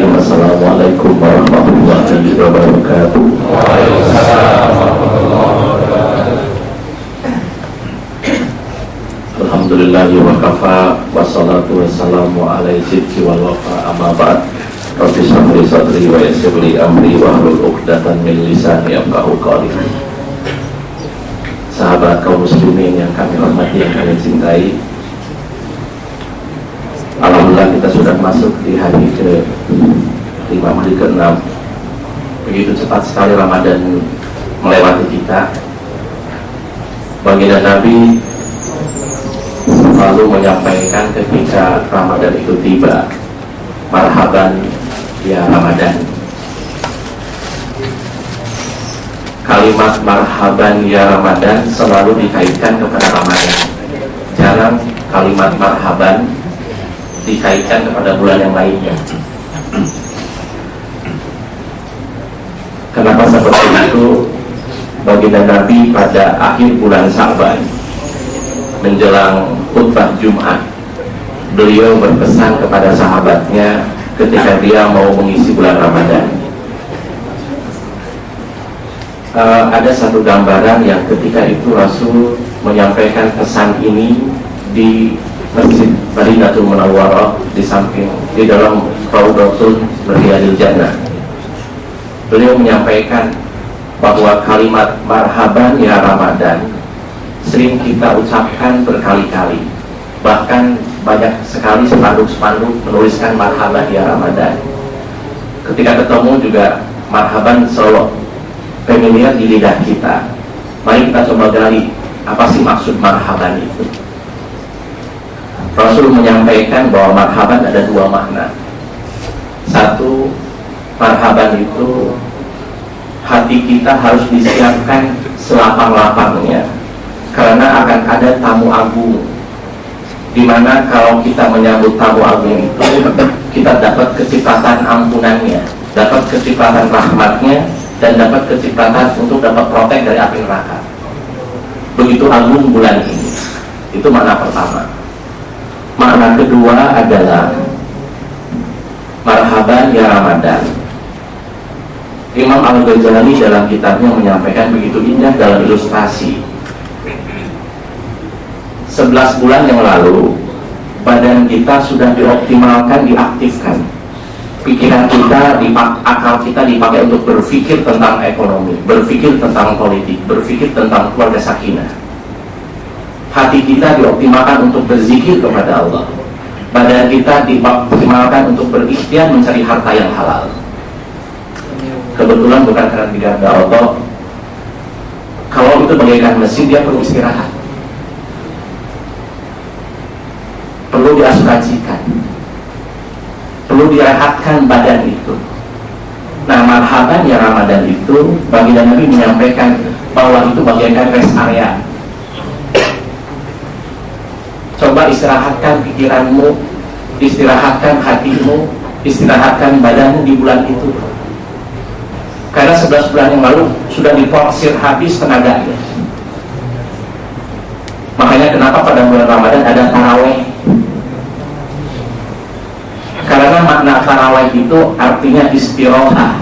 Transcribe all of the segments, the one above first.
Bismillahirrahmanirrahim. Assalamualaikum warahmatullahi wabarakatuh. Alhamdulillahi wa kafa, wassalatu wassalamu ala sidqi wal wafa, amma ba'd. Rabbi shrah li sadri wa yassir li amri wahlul 'uqdatam min lisani yafqahu qawli. Sahabat kaum muslimin yang kami hormati, yang kami cintai, alhamdulillah kita sudah masuk di hari ke-5, hari ke-6. Begitu cepat sekali Ramadan melewati kita. Baginda Nabi selalu menyampaikan ketika Ramadan itu tiba, marhaban ya Ramadan. Kalimat marhaban ya Ramadan selalu dikaitkan kepada Ramadan. Jarang kalimat marhaban dikaitkan kepada bulan yang lainnya. Kenapa seperti itu? Baginda Nabi pada akhir bulan Sya'ban menjelang khutbah Jumat, beliau berpesan kepada sahabatnya ketika dia mau mengisi bulan Ramadan. Ada satu gambaran yang ketika itu Rasul menyampaikan pesan ini di Masjid Madinatul Munawwarah, di samping di dalam Raudhatul Riyadil Jannah. Beliau menyampaikan bahwa kalimat marhaban ya Ramadan sering kita ucapkan berkali-kali. Bahkan banyak sekali spanduk-spanduk menuliskan marhaban ya Ramadan. Ketika ketemu juga marhaban selalu familiar di lidah kita. Mari kita coba gali apa sih maksud marhaban itu. Rasul menyampaikan bahwa marhaban ada dua makna. Satu, marhaban itu hati kita harus disiapkan selapang-lapangnya, karena akan ada tamu agung, dimana kalau kita menyambut tamu agung itu kita dapat kecepatan ampunannya, dapat kecepatan rahmatnya, dan dapat kecepatan untuk dapat protek dari api neraka. Begitu agung bulan ini. Itu makna pertama. Makna kedua adalah marhaban ya Ramadan. Imam Al-Ghazali dalam kitabnya menyampaikan begitu indah dalam ilustrasi. 11 bulan yang lalu badan kita sudah dioptimalkan, diaktifkan. Pikiran kita, akal kita dipakai untuk berpikir tentang ekonomi, berpikir tentang politik, berpikir tentang keluarga sakinah. Hati kita dioptimalkan untuk berzikir kepada Allah. Badan kita dioptimalkan untuk berikhtiar mencari harta yang halal. Kebetulan bukan karena tidak ada Allah. Kalau itu bagaikan mesin, dia perlu istirahat, perlu diasuransikan, perlu direhatkan badan itu. Nah, marhaban ya Ramadan itu baginda Nabi menyampaikan bahwa itu bagaikan rest area. Coba istirahatkan pikiranmu, istirahatkan hatimu, istirahatkan badanmu di bulan itu. Karena 11 bulan yang lalu sudah diporsir habis tenaganya. Makanya kenapa pada bulan Ramadan ada taraweh. Karena makna tarawih itu artinya istirahat.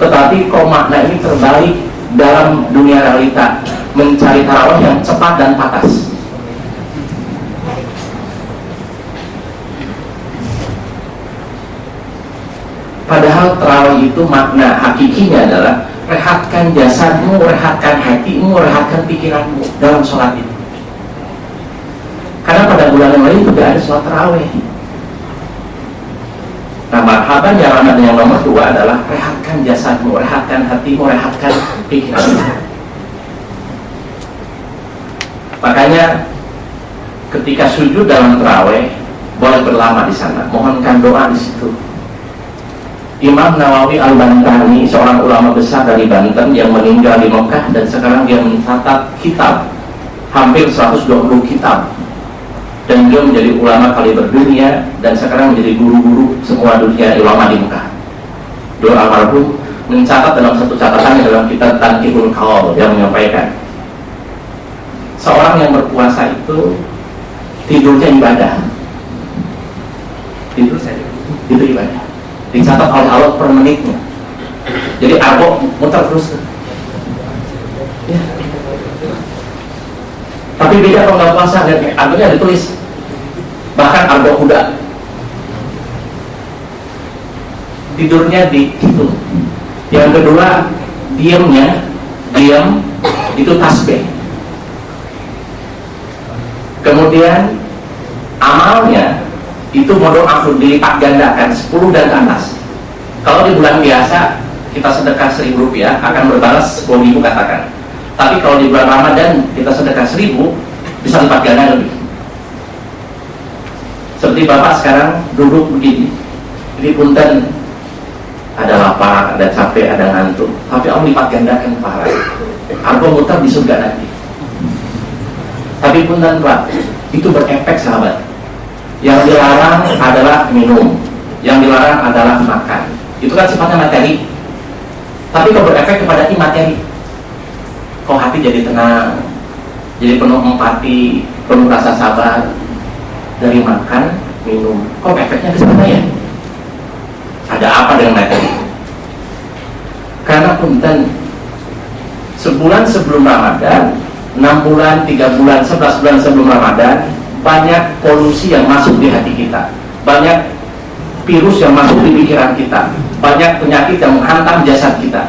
Tetapi kok makna ini terbalik dalam dunia realita, mencari tarawih yang cepat dan patas. Padahal tarawih itu makna hakikinya adalah rehatkan jasadmu, rehatkan hatimu, rehatkan pikiranmu dalam sholat itu. Karena pada bulan yang lain tidak ada sholat tarawih. Nah, marhaban ya Ramadan yang nomor 2 adalah rehatkan jasadmu, rehatkan hatimu, rehatkan pikiranmu. Makanya ketika sujud dalam tarawih boleh berlama di sana, mohonkan doa di situ. Imam Nawawi Al-Bantani, seorang ulama besar dari Banten yang meninggal di Mekah dan sekarang dia mencatat kitab, hampir 120 kitab. Dan dia menjadi ulama kaliber dunia dan sekarang menjadi guru-guru semua dunia ulama di Mekah. Beliau almarhum mencatat dalam satu catatannya dalam kitab Tanqihul Qaul, yang menyampaikan seorang yang berpuasa itu tidurnya ibadah. dicatat oleh Allah per menitnya. Jadi arbo muter terus ya. Tapi beda kalau nggak puasa, lihat arbonya ditulis, bahkan arbo kuda tidurnya di situ. Yang kedua, diam itu tasbih. Kemudian amalnya itu modal akhir dilipat gandakan 10 dan ke atas. Kalau di bulan biasa kita sedekah 1.000 rupiah akan berbalas 10.000 katakan. Tapi kalau di bulan Ramadan kita sedekah 1.000 bisa lipat ganda lebih. Seperti Bapak sekarang duduk begini, ini punten, ada lapar, ada capek, ada ngantuk, tapi Allah lipat gandakan pahala. Argo muter di surga nanti. Tapi punten Pak, itu berefek sahabat. Yang dilarang adalah minum, yang dilarang adalah makan. Itu kan sifatnya materi. Tapi kalau berefek kepada materi, kok hati jadi tenang, jadi penuh empati, penuh rasa sabar dari makan, minum. Kok efeknya ke sana ya? Ada apa dengan materi? Karena punten, sebulan sebelum Ramadan, 6 bulan, 3 bulan, 11 bulan sebelum Ramadan, banyak polusi yang masuk di hati kita, banyak virus yang masuk di pikiran kita, banyak penyakit yang menghantam jasad kita.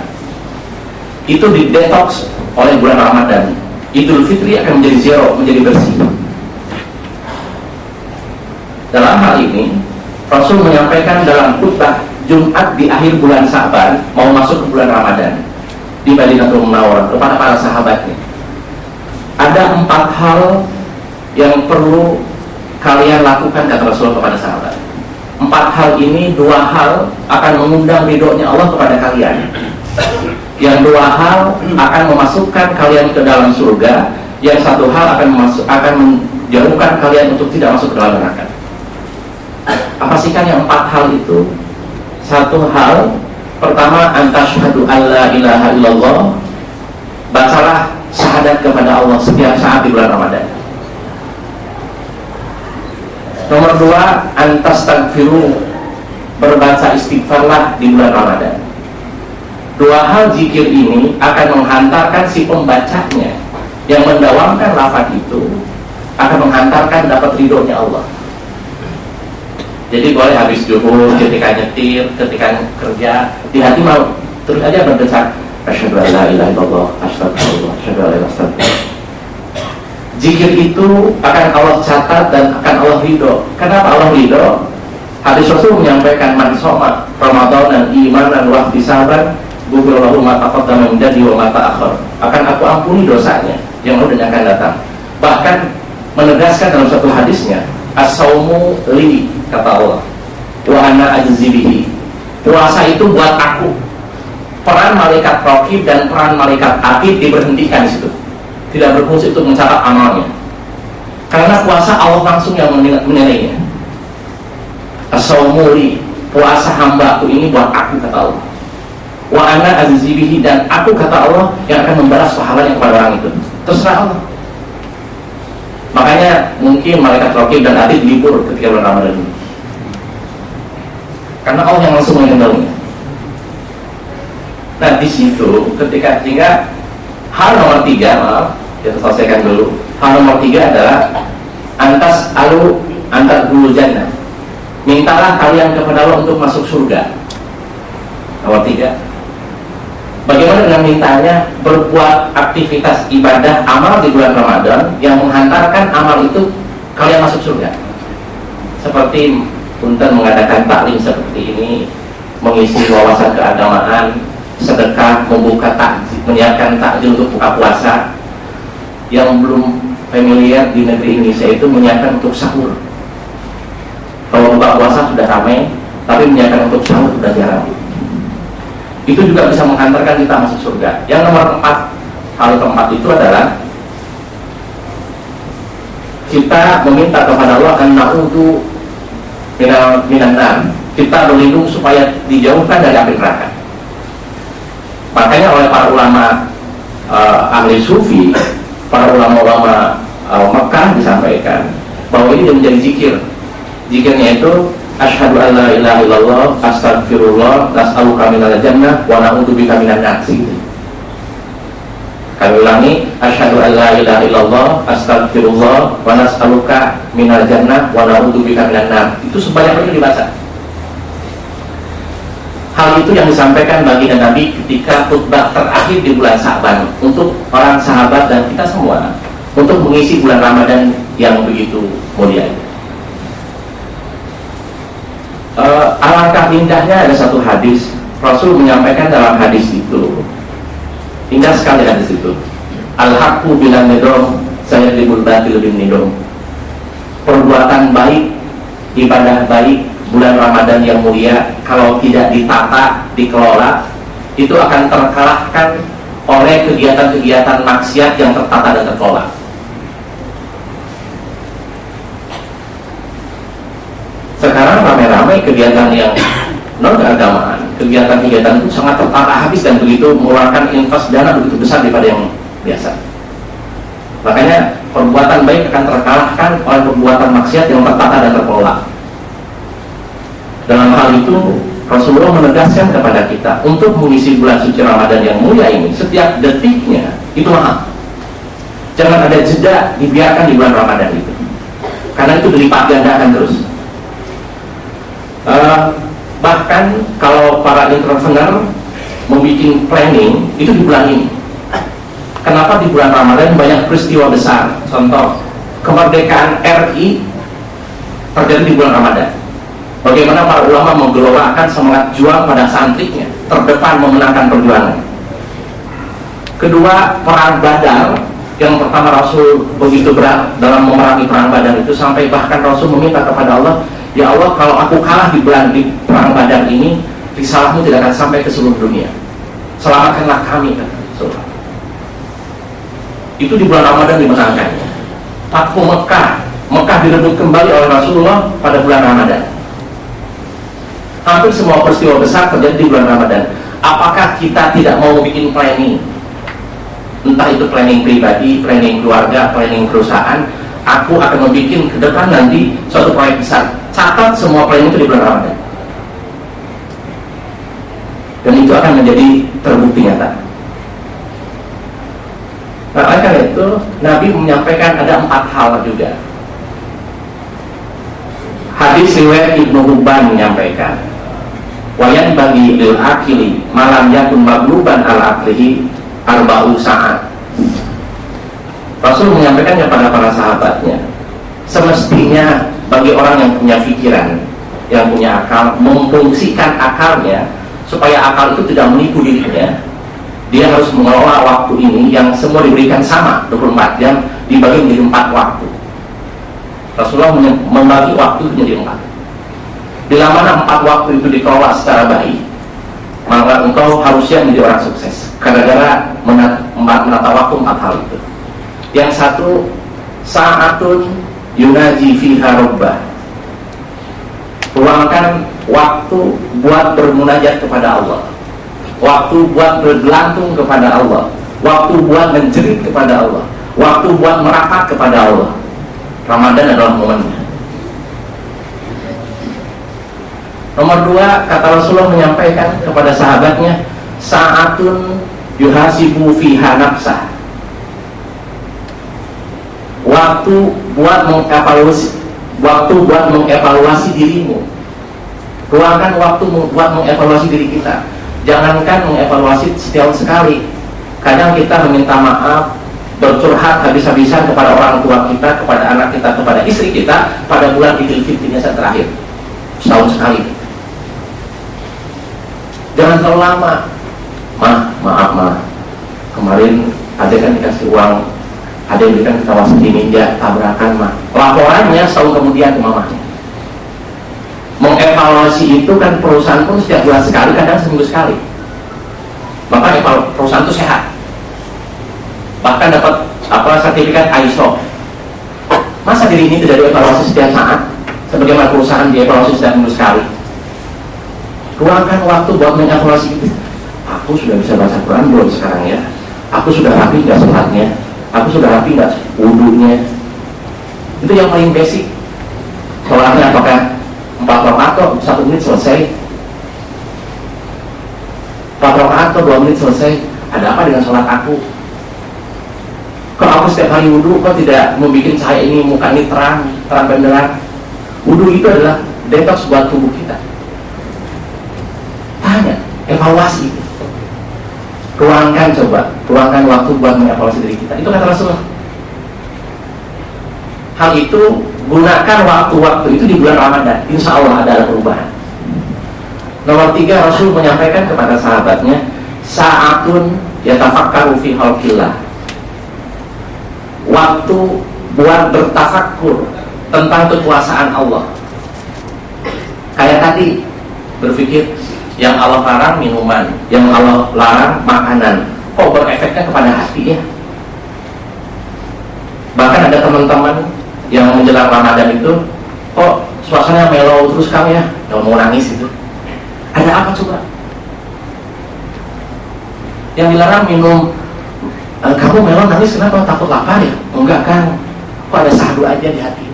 Itu didetoks oleh bulan Ramadan. Idul Fitri akan menjadi zero, menjadi bersih. Dalam hal ini Rasul menyampaikan dalam khutbah Jumat di akhir bulan Sa'ban, mau masuk ke bulan Ramadan, di Madinatul Munawwarah kepada para sahabatnya, ada 4 hal yang perlu kalian lakukan, kata Rasul kepada sahabat. 4 hal ini, 2 hal akan mengundang ridhonya Allah kepada kalian. Yang 2 hal akan memasukkan kalian ke dalam surga. Yang 1 hal akan menjauhkan kalian untuk tidak masuk ke dalam neraka. Apa sih kan yang 4 hal itu? 1 hal pertama, antasyhadu alla ilaha illallah. Bacalah syahadat kepada Allah setiap saat di bulan Ramadan. Nomor 2, antastaghfiru, berbaca istighfarlah di bulan Ramadan. 2 hal zikir ini akan menghantarkan si pembacanya yang mendawamkan lafaz itu, akan menghantarkan dapat ridhonya Allah. Jadi boleh habis zuhur, ketika nyetir, ketika kerja, di hati mau terus aja berdesak, asyhadu an la ilaha illallah, astagfirullah, asyhadu an la ilaha illallah. Zikir itu akan Allah catat dan akan Allah ridho. Kenapa Allah ridho? Hadis Rasul menyampaikan, man shoma Ramadan dan imanan wa ihtisaban ghufira lahu ma taqaddama min dhanbihi wa ma ta'akhkhar. Akan aku ampuni dosanya yang lalu dan akan datang. Bahkan menegaskan dalam satu hadisnya, as-saumu li, kata Allah, wa ana ajzi bihi. Puasa itu buat aku. Peran malaikat raqib dan peran malaikat atid diberhentikan di situ. Tidak berfungsi untuk mencatat amalnya. Karena puasa Allah langsung yang menilainya. As-saumu li, puasa hambaku ini buat aku, kata Allah. Wa ana ajzi bihi, dan aku, kata Allah, yang akan membalas pahalanya kepada orang itu. Terserah Allah. Makanya mungkin malaikat raqib dan atid libur ketika bulan Ramadan ini. Karena Allah yang langsung mengendalinya. Nah di situ ketika, sehingga hal nomor 3, maaf, kita selesaikan dulu. Hal nomor 3 adalah antar dulu jannah. Mintalah kalian kepada Allah untuk masuk surga. Nomor 3. Bagaimana dengan mintanya? Berbuat aktivitas ibadah amal di bulan Ramadan yang menghantarkan amal itu kalian masuk surga. Seperti punten mengadakan taklim seperti ini, mengisi wawasan keagamaan, sedekah, membuka takjil, menyiapkan takjil untuk buka puasa. Yang belum familiar di negeri Indonesia itu menyiapkan untuk sahur. Kalau buka puasa sudah ramai, tapi menyiapkan untuk sahur sudah jarang. Itu juga bisa menghantarkan kita masuk surga. Yang nomor 4, hal keempat itu adalah kita meminta kepada Allah an na'udzu minan nar. Kita berlindung supaya dijauhkan dari api neraka. Makanya oleh para ulama ahli sufi, para ulama-ulama Mekah disampaikan bahwa ini menjadi zikir. Zikirnya itu asyhadu an la ilaha illallah, astagfirullah, nas'aluka minal jannah wa na'udzubika minan nar. Kami ulangi, asyhadu an la ilaha illallah, astagfirullah, wa nas'aluka minal jannah wa na'udzubika minan nar. Itu sebanyak-banyaknya dibaca. Hal itu yang disampaikan baginda Nabi ketika khutbah terakhir di bulan Sa'ban untuk orang sahabat dan kita semua, untuk mengisi bulan Ramadan yang begitu mulia. Alangkah indahnya ada satu hadis Rasul menyampaikan dalam hadis itu, indah sekali hadis itu, al-haqqu bilan nidom sayyidul batil bin nidom. Perbuatan baik, ibadah baik bulan Ramadan yang mulia, kalau tidak ditata, dikelola, itu akan terkalahkan oleh kegiatan-kegiatan maksiat yang tertata dan terkelola. Sekarang ramai-ramai kegiatan yang non-keagamaan, kegiatan-kegiatan itu sangat tertata habis dan begitu mengeluarkan invest dana begitu besar daripada yang biasa. Makanya perbuatan baik akan terkalahkan oleh perbuatan maksiat yang tertata dan terkelola. Dalam hal itu Rasulullah menegaskan kepada kita untuk mengisi bulan suci Ramadan yang mulia ini, setiap detiknya itu mahal. Jangan ada jeda dibiarkan di bulan Ramadan itu, karena itu dilipat gandakan terus. Bahkan kalau para entrepreneur membuat planning itu di bulan ini. Kenapa di bulan Ramadan banyak peristiwa besar? Contoh, kemerdekaan RI terjadi di bulan Ramadan. Bagaimana para ulama menggelorakan semangat juang pada santrinya, terdepan memenangkan perjuangan. Kedua, perang Badar, yang pertama Rasul begitu berat dalam memerangi perang Badar itu, sampai bahkan Rasul meminta kepada Allah, ya Allah, kalau aku kalah di perang Badar ini, risalahmu tidak akan sampai ke seluruh dunia. Selamatkanlah kami, kata Rasulullah. Itu di bulan Ramadan dimenangkannya. Fathu Mekah direbut kembali oleh Rasulullah pada bulan Ramadan. Hampir semua peristiwa besar terjadi di bulan Ramadan. Apakah kita tidak mau bikin planning? Entah itu planning pribadi, planning keluarga, planning perusahaan. Aku akan membuat ke depan nanti suatu proyek besar. Catat semua planning itu di bulan Ramadan. Dan itu akan menjadi terbukti nyata. Nah, oleh karena itu Nabi menyampaikan ada 4 hal juga. Hadis riwayat Ibnu Hubban menyampaikan, wayan bagi lil akili malam yakun magluban al aklihi arba'u sa'at. Rasul menyampaikan kepada para sahabatnya, semestinya bagi orang yang punya pikiran, yang punya akal, memfungsikan akalnya supaya akal itu tidak menipu dirinya. Dia harus mengelola waktu ini yang semua diberikan sama 24 jam dibagi menjadi 4 waktu. Rasulullah membagi waktu menjadi 4. Bila mana 4 waktu itu dikelola secara baik, maka engkau harusnya menjadi orang sukses. Gara-gara menata waktu 4 hal itu. Yang satu, sa'atun yunaji fiha rabbah. Luangkan waktu buat bermunajat kepada Allah, waktu buat bergelantung kepada Allah, waktu buat menjerit kepada Allah, waktu buat merapat kepada Allah. Ramadan adalah momennya. Nomor 2, kata Rasulullah menyampaikan kepada sahabatnya, sa'atun yuhasibu fiha nafsah. Waktu buat mengevaluasi dirimu. Luangkan waktu buat mengevaluasi diri kita. Jangankan mengevaluasi setahun sekali. Kadang kita meminta maaf, bercurhat habis-habisan kepada orang tua kita, kepada anak kita, kepada istri kita pada bulan Idul Fitrinya saat terakhir, setahun sekali. Jangan terlalu lama. Maaf kemarin ada kan dikasih uang, ada yang berikan kita wasit ninja, tabrakan laporannya setahun kemudian ke mamanya. Mengevaluasi itu kan perusahaan pun setiap bulan sekali, kadang seminggu sekali. Maka perusahaan itu sehat, bahkan dapat sertifikat ISO. Masa diri ini tidak dievaluasi setiap saat, sebagaimana perusahaan dievaluasi setiap minggu sekali? Luangkan waktu buat mengevaluasi itu. Aku sudah bisa baca Quran belum sekarang ya? Aku sudah rapi nggak sholatnya? Aku sudah rapi nggak wudunya? Itu yang paling basic. Sholatnya apakah 4 rakaat kok 1 menit selesai, 4 rakaat kok 2 menit selesai. Ada apa dengan sholat aku? Kok aku setiap hari wudhu kok tidak membuat cahaya ini, muka ini terang benderang? Wudhu itu adalah detox buat tubuh kita. Tanya, evaluasi. Ruangkan waktu buat mengevaluasi diri kita. Itu kata Rasulullah. Hal itu, gunakan waktu-waktu itu di bulan Ramadan. Insya Allah ada perubahan. Nomor 3, Rasul menyampaikan kepada sahabatnya, sa'atun yatafakkaru fi khalqillah. Waktu buat bertafakur tentang kekuasaan Allah. Kayak tadi, berpikir yang Allah larang minuman, yang Allah larang makanan, kok berefeknya kepada hati ya? Bahkan ada teman-teman yang menjelang Ramadan itu, kok suasananya mellow terus kamu ya, nggak mau nangis itu. Ada apa coba? Yang dilarang minum, kamu mellow nangis kenapa? Takut lapar ya? Enggak kan? Kok ada sahdu aja di hati?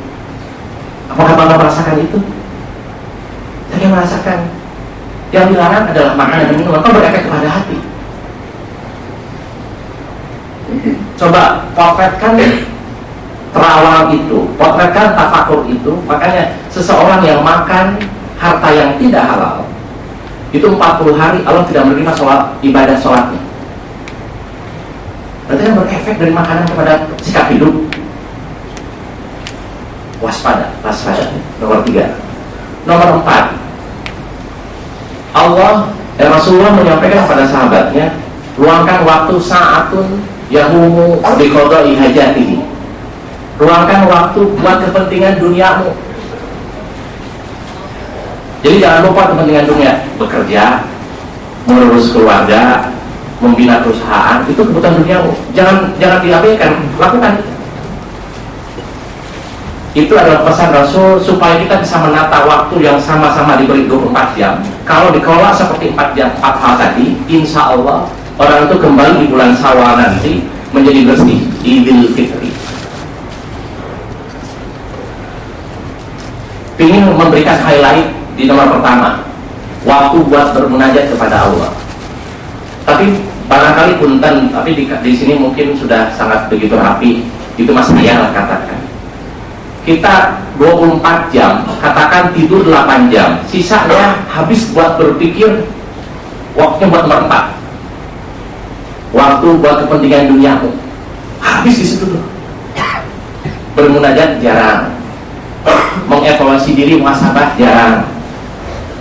Apakah Bapak merasakan itu? Saya merasakan. Yang dilarang adalah makanan dan minuman, kok berefek kepada hati. Coba potretkan terawal itu, potretkan tafakur itu. Makanya seseorang yang makan harta yang tidak halal itu 40 hari Allah tidak menerima ibadah sholatnya. Berarti kan berefek dari makanan kepada sikap hidup. Waspada. Nomor 3. Nomor 4, Rasulullah menyampaikan kepada sahabatnya, luangkan waktu sa'atun yahumu biqada'i hajatihi. Luangkan waktu buat kepentingan duniamu. Jadi jangan lupa kepentingan dunia, bekerja, mengurus keluarga, membina perusahaan, itu kebutuhan duniamu. Jangan diabaikan, lakukan. Itu adalah pesan Rasul supaya kita bisa menata waktu yang sama-sama diberi 24 jam. Kalau dikelola seperti 4 hal tadi, insya Allah orang itu kembali di bulan Syawal nanti menjadi bersih, Idul Fitri. Ingin memberikan highlight di nomor pertama, waktu buat bermunajat kepada Allah. Tapi barangkali punten, tapi di sini mungkin sudah sangat begitu rapi. Itu Mas Ayah katakan. Kita 24 jam, katakan tidur 8 jam, sisanya habis buat berpikir, waktunya buat merempat, waktu buat kepentingan duniamu, habis di situ tuh. Bermunajat jarang, mengevaluasi diri, muhasabah jarang,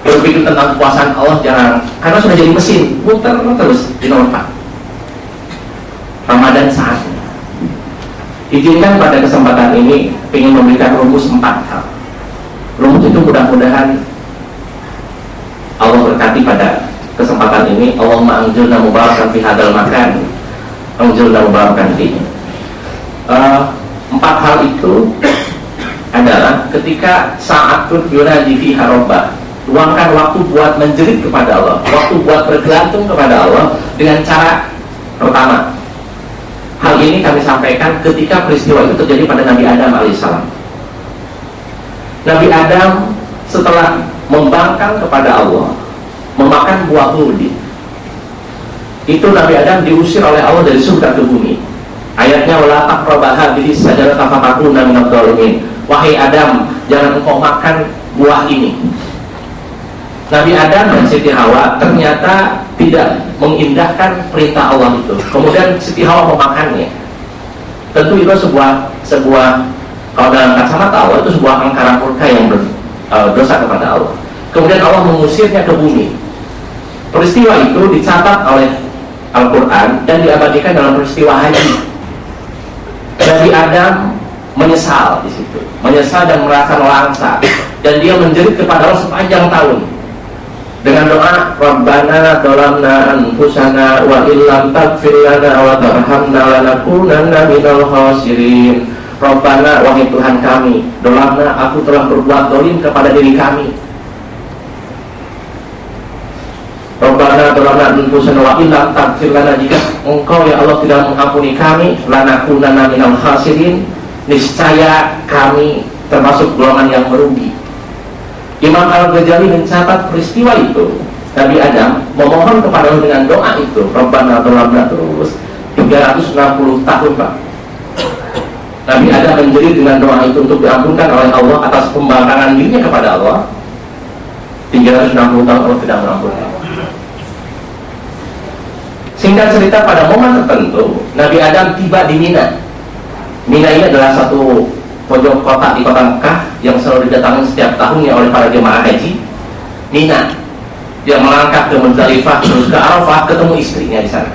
berpikir tentang kekuasaan Allah jarang, karena sudah jadi mesin, muter terus di nomor 4. Ramadan saatnya. Izinkan pada kesempatan ini ingin memberikan rumus 4 hal. Rumus itu mudah-mudahan Allah berkati pada kesempatan ini. Allahumma anjilna mubarakan fi hadal makan, anjilna mubarakan fi. 4 hal itu adalah ketika saat yunadi fiha rabbah, luangkan waktu buat menjerit kepada Allah, waktu buat bergantung kepada Allah dengan cara pertama. Hal ini kami sampaikan ketika peristiwa itu terjadi pada Nabi Adam alaihissalam. Nabi Adam setelah membangkang kepada Allah, memakan buah hudi, itu Nabi Adam diusir oleh Allah dari surga ke bumi. Ayatnya wala taqrabu hadhihi syajarata fatakuna minadh dhalimin. Wahai Adam, jangan engkau makan buah ini. Nabi Adam dan Siti Hawa ternyata tidak mengindahkan perintah Allah itu. Kemudian Siti Hawa memakannya. Tentu itu sebuah kalau dalam kacamata Allah itu sebuah angkara murka yang berdosa kepada Allah. Kemudian Allah mengusirnya ke bumi. Peristiwa itu dicatat oleh Al-Quran dan diabadikan dalam peristiwa haji. Nabi Adam menyesal di situ, menyesal dan merasa langsa, dan dia menjerit kepada Allah sepanjang tahun dengan doa Rabbana dhalamna anfusana wa illam taghfir lana wa tarhamna lanakunanna minal khasirin. Rabbana, wahai Tuhan kami, dhalamna, aku telah berbuat zalim kepada diri kami. Rabbana dhalamna anfusana wa illam taghfir lana, jika engkau ya Allah tidak mengampuni kami, lanakunanna minal khasirin, niscaya kami termasuk golongan yang merugi. Imam Al-Ghazali mencatat peristiwa itu. Nabi Adam memohon kepada Allah dengan doa itu, Rabbana dzalamna, terus 360 tahun Pak. Nabi Adam menjerit dengan doa itu untuk diampunkan oleh Allah atas pembangkangan dirinya kepada Allah. 360 tahun Allah tidak mengampunkan. Singkat cerita, pada momen tertentu Nabi Adam tiba di Mina. Mina ini adalah satu pojok kota di kota Mekah yang selalu didatangi setiap tahunnya oleh para jemaah haji. Mina, dia melangkah ke Muzdalifah, terus ke Arafah, ketemu istrinya di sana,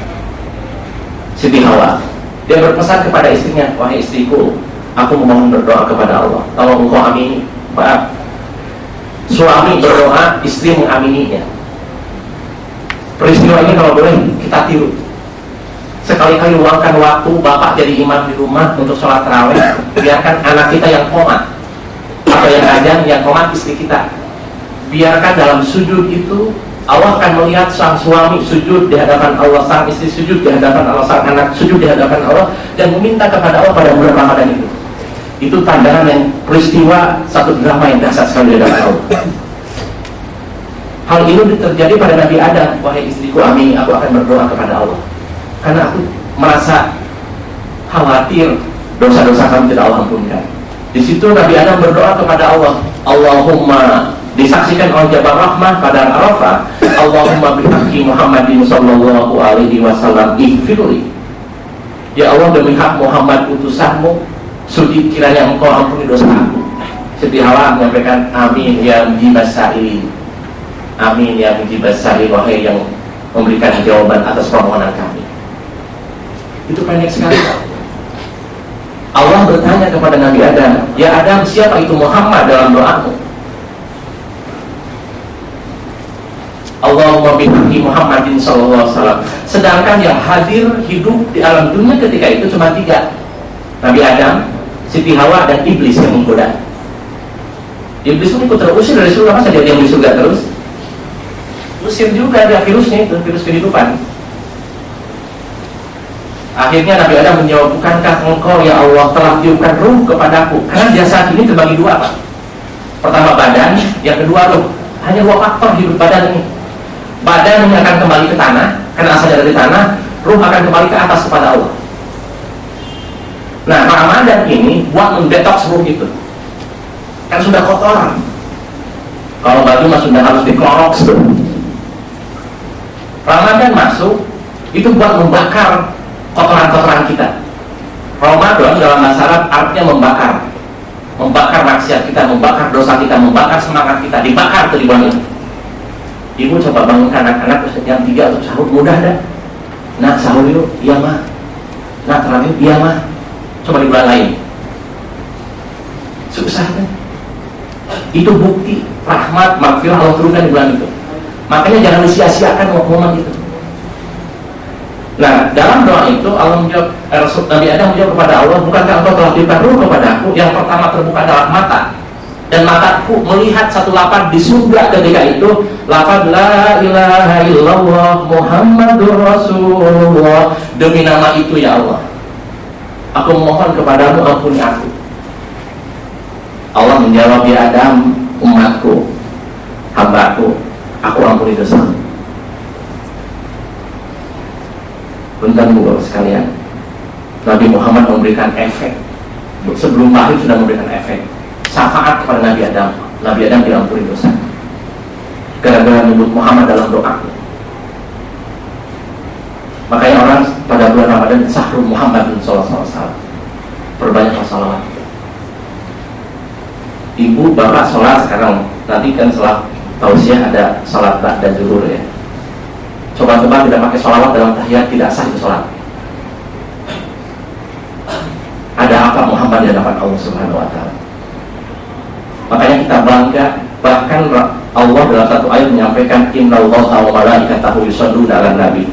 Siti Hawa. Dia berpesan kepada istrinya, wahai istriku, aku memohon berdoa kepada Allah, tolong engkau amini. Maaf, suami berdoa, istri mengamininya. Peristiwa ini kalau boleh kita tiru. Sekali-kali luangkan waktu bapak jadi imam di rumah untuk sholat tarawih. Biarkan anak kita yang komat atau yang kadang yang komat istri kita. Biarkan dalam sujud itu Allah akan melihat sang suami sujud di hadapan Allah, sang istri sujud di hadapan Allah, sang anak sujud di hadapan Allah, dan meminta kepada Allah pada bulan Ramadan itu. Itu tandaan yang peristiwa satu drama yang dahsyat sekali di hadapan Allah. Hal ini terjadi pada Nabi Adam. Wahai istriku, amini, aku akan berdoa kepada Allah, karena aku merasa khawatir dosa-dosa kamu tidak Allah ampunkan. Di situ Nabi Adam berdoa kepada Allah, Allahumma, disaksikan oleh Jabal Rahmah pada Arafah, Allahumma bihaqqi Muhammadin sallallahu alaihi wasallam ighfirli. Ya Allah, demi hak Muhammad utusanmu, sudi kiranya engkau ampuni dosa aku. Siti Hawa menyampaikan, amin ya mujibas sa'il, amin ya mujibas sa'il, wahai yang memberikan jawaban atas permohonan kami. Itu pendek sekali. Allah bertanya kepada Nabi Adam, ya Adam, siapa itu Muhammad dalam doamu? Allahumma bihaqqi Muhammadin sallallahu alaihi wasallam. Sedangkan yang hadir hidup di alam dunia ketika itu cuma 3. Nabi Adam, Siti Hawa, dan iblis yang menggoda. Iblis itu ikut terusir dari surga, masa dia diam di surga terus? Usir juga dia virusnya itu, virus kehidupan. Akhirnya Nabi Adam menjawab, bukankah engkau ya Allah telah tiupkan ruh kepadaku? Karena jasad ini terbagi 2 Pak. Pertama badan, yang kedua ruh. Hanya 2 faktor hidup badan ini. Badan ini akan kembali ke tanah, karena asalnya dari tanah. Ruh akan kembali ke atas kepada Allah. Nah, Ramadan ini buat mendetoks ruh itu. Kan sudah kotoran. Kalau baju mah sudah harus dikloroks. Ramadan masuk, itu buat membakar kotoran-kotoran kita. Ramadan dalam bahasa Arab artinya membakar. Membakar maksiat kita, membakar dosa kita, membakar semangat kita, dibakar tuh di bulan ini. Ibu coba bangunkan anak-anak yang 3 untuk sahur, mudah dah. Nah, sahur yuk, iya mah. Nah, terakhir, iya mah. Coba di bulan lain. Susah kan? Itu bukti rahmat, maghfirah Allah turunkan di bulan itu. Makanya jangan disia-siakan momen itu. Nah, dalam doa itu Allah menjawab, Nabi Adam menjawab kepada Allah, bukankah engkau telah tiupkan ruh kepadaku? Yang pertama terbuka adalah mata, dan mataku melihat satu lafaz di surga ketika itu, lafaz la ilaha illallah Muhammadur Rasulullah. Demi nama itu ya Allah, aku mohon kepadamu, ampuni aku. Allah menjawab, ya Adam, umatku, hambaku, aku ampuni dosamu. Bentar Bapak sekalian, Nabi Muhammad memberikan efek. Sebelum lahir sudah memberikan efek syafaat kepada Nabi Adam. Nabi Adam diampuni dosa gara-gara menyebut Muhammad dalam doa. Makanya orang pada bulan Ramadan Sahrul Muhammad sallallahu alaihi wasallam, perbanyak salawat. Ibu bapak sholat sekarang, nanti kan setelah tausiah ada sholat ba'da zuhur ya. Coba-coba tidak pakai sholawat dalam tahiyat, tidak sah itu sholat. Ada apa Muhammad di hadapan Allah Subhanahu wa ta'ala? Makanya kita bangga. Bahkan Allah dalam satu ayat menyampaikan, innallaha wa malaikatahu yusholluna 'alan nabi.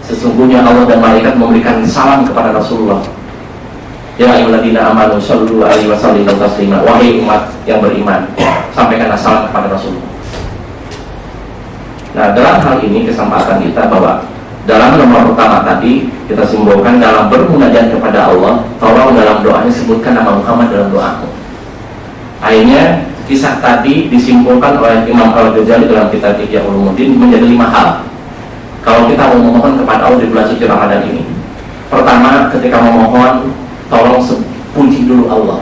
Sesungguhnya Allah dan malaikat memberikan salam kepada Rasulullah. Ya ayyuhalladzina amanu shollu 'alaihi wa sallimu taslima. Wahai umat yang beriman, sampaikan salam kepada Rasulullah. Nah, dalam hal ini kesempatan kita bahwa dalam nomor pertama tadi kita simbolkan dalam bermunajat kepada Allah, tolong dalam doanya sebutkan nama Muhammad dalam doamu. Akhirnya kisah tadi disimpulkan oleh Imam Al-Ghazali dalam kitab Ihya Ulumuddin menjadi 5 hal. Kalau kita mau memohon kepada Allah di bulan suci Ramadan ini, pertama, ketika memohon, tolong puji dulu Allah.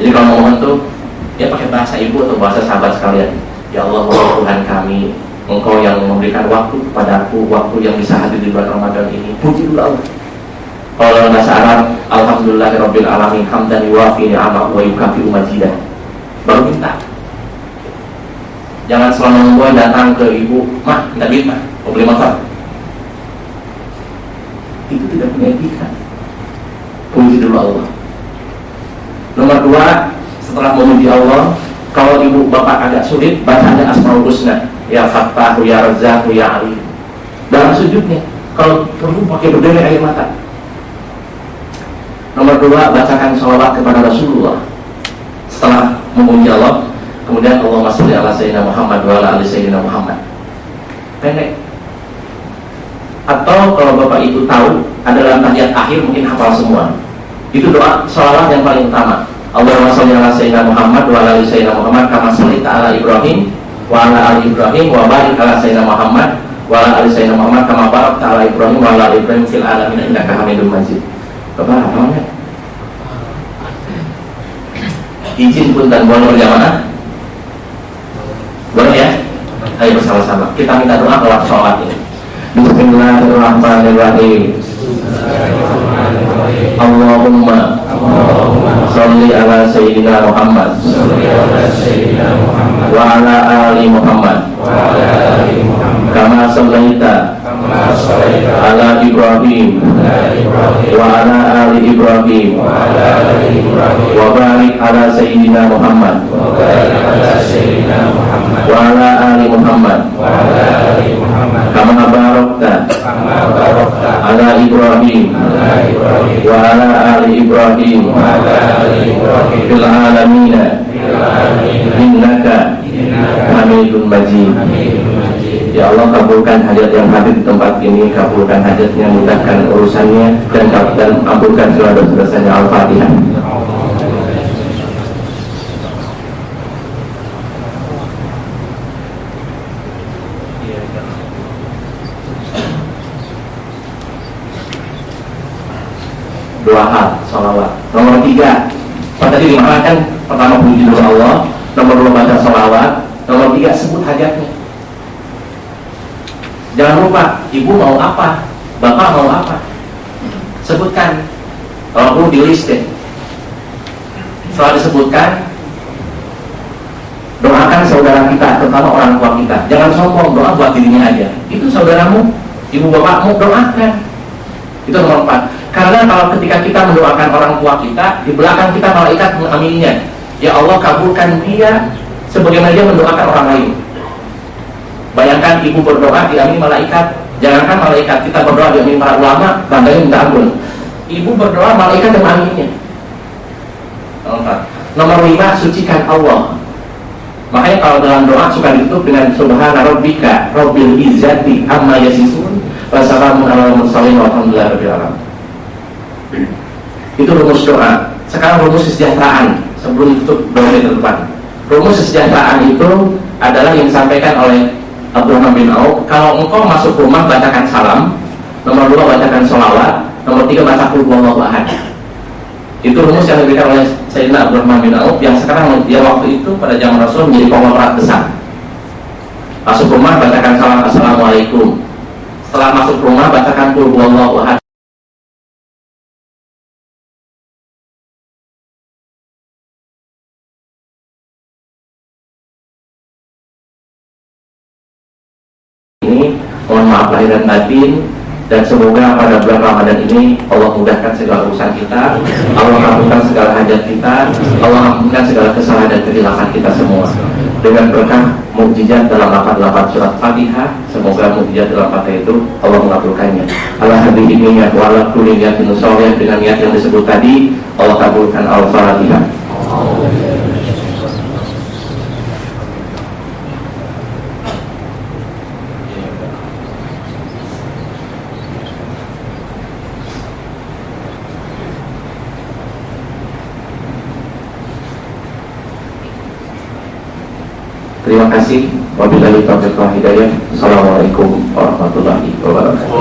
Jadi kalau memohon tuh, ya pakai bahasa ibu atau bahasa sahabat sekalian. Ya Allah, Tuhan kami, Engkau yang memberikan waktu kepadaku, waktu yang bisa hadir di bulan Ramadan ini. Puji dulu Allah. Kalau dalam bahasa Arab, Alhamdulillahirabbil alamin hamdan yuwafi ni'amahu wa yukafi'u majidah. Baru minta. Jangan selama membuat datang ke ibu, mah minta duit mah, mau beli motor. Itu tidak punya etika. Puji dulu Allah. Nomor 2, setelah memuji Allah, kalau ibu bapak agak sulit, baca aja Asmaul Husna. Ya Fattahu, Ya Razzaqu, Ya Alim. Dalam sujudnya, kalau perlu pakai berdiri air mata. Nomor 2, bacakan sholawat kepada Rasulullah. Setelah memuji Allah, kemudian Allahumma sholli ala sayyidina Muhammad wa ala ali sayyidina Muhammad. Pendek. Atau kalau bapak ibu tahu, ada dalam tahiyat akhir mungkin hafal semua. Itu doa sholawat yang paling utama. Allahumma sholli ala sayyidina Muhammad wa ala ali sayyidina Muhammad kama shallaita ala Ibrahim wa ala ali Ibrahim wa barik ala sayyidina Muhammad wa ala ali sayyidina Muhammad kama barakta ala Ibrahim wa ala ali Ibrahim fil alamin innaka Hamidum Majid. Bapak hafalnya? Izin pun dan boleh berjamaah? Boleh ya? Ayo bersama-sama kita minta doa lewat sholat ini. Bismillahirrahmanirrahim. Allahumma sholli ala sayyidina Muhammad wa ala ali Muhammad kama shallaita ala Ibrahim wa ala ali Ibrahim wa barik ala sayyidina Muhammad wa ala ali Muhammad kama barakta ala Ibrahim wa ala ali Ibrahim fil alamin innaka Hamidum Majid. Ya Allah, kabulkan hajat yang hadir di tempat ini, kabulkan hajatnya, mudahkan urusannya, dan kabulkan segala dosa-dosanya. Al-Fatihah. Dua hal, sholawat. Nomor 3, tadi dimarakan, pertama puji dulu Allah, nomor 2 baca sholawat, nomor 3 sebut hajatnya. Jangan lupa, ibu mau apa, bapak mau apa, sebutkan. Kalau perlu di list deh. Setelah disebutkan, doakan saudara kita, terutama orang tua kita. Jangan sombong, doa buat dirinya aja. Itu saudaramu, ibu bapakmu, doakan. Itu nomor 4. Karena kalau ketika kita mendoakan orang tua kita, di belakang kita malaikat mengamininya. Ya Allah, kabulkan dia sebagaimana dia mendoakan orang lain. Bayangkan ibu berdoa diamini malaikat. Jangankan malaikat, kita berdoa diamini para ulama, tandanya minta ampun. Ibu berdoa, malaikat yang mengamininya. Nomor 5, sucikan Allah. Makanya kalau dalam doa suka ditutup dengan Subhana Rabbika Rabbil Izzati Amma Yasifun wa salamun alal mursalin walhamdulillahi rabbil alamin. Itu rumus doa. Sekarang rumus kesejahteraan. Sebelum ditutup doa di depan. Rumus kesejahteraan itu adalah yang disampaikan oleh Abdurrahman bin Auf. Kalau engkau masuk rumah, bacakan salam. Nomor 2, bacakan sholawat. Nomor 3, baca qul huwallahu ahad. Itu rumus yang diberikan oleh Sayyidina Abdurrahman bin Auf, yang sekarang dia waktu itu pada zaman Rasul menjadi konglomerat besar. Masuk rumah, bacakan salam assalamualaikum. Setelah masuk rumah, bacakan qul huwallahu ahad. Ini mohon maaf lahir dan batin, dan semoga pada bulan Ramadan ini Allah mudahkan segala urusan kita, Allah ampunkan segala hajat kita, Allah ampunkan segala kesalahan dan kehilafan kita semua. Dengan berkah mukjizat dalam lafaz surat Fatihah, semoga mukjizat dalam Fatihah itu Allah mengabulkannya. Allah hadir ini niat wala kulli niatin sholih, dengan niat yang disebut tadi Allah kabulkan. Al-Fatihah. Terima kasih. Wabillahi taufiq wal hidayah. Assalamualaikum warahmatullahi wabarakatuh.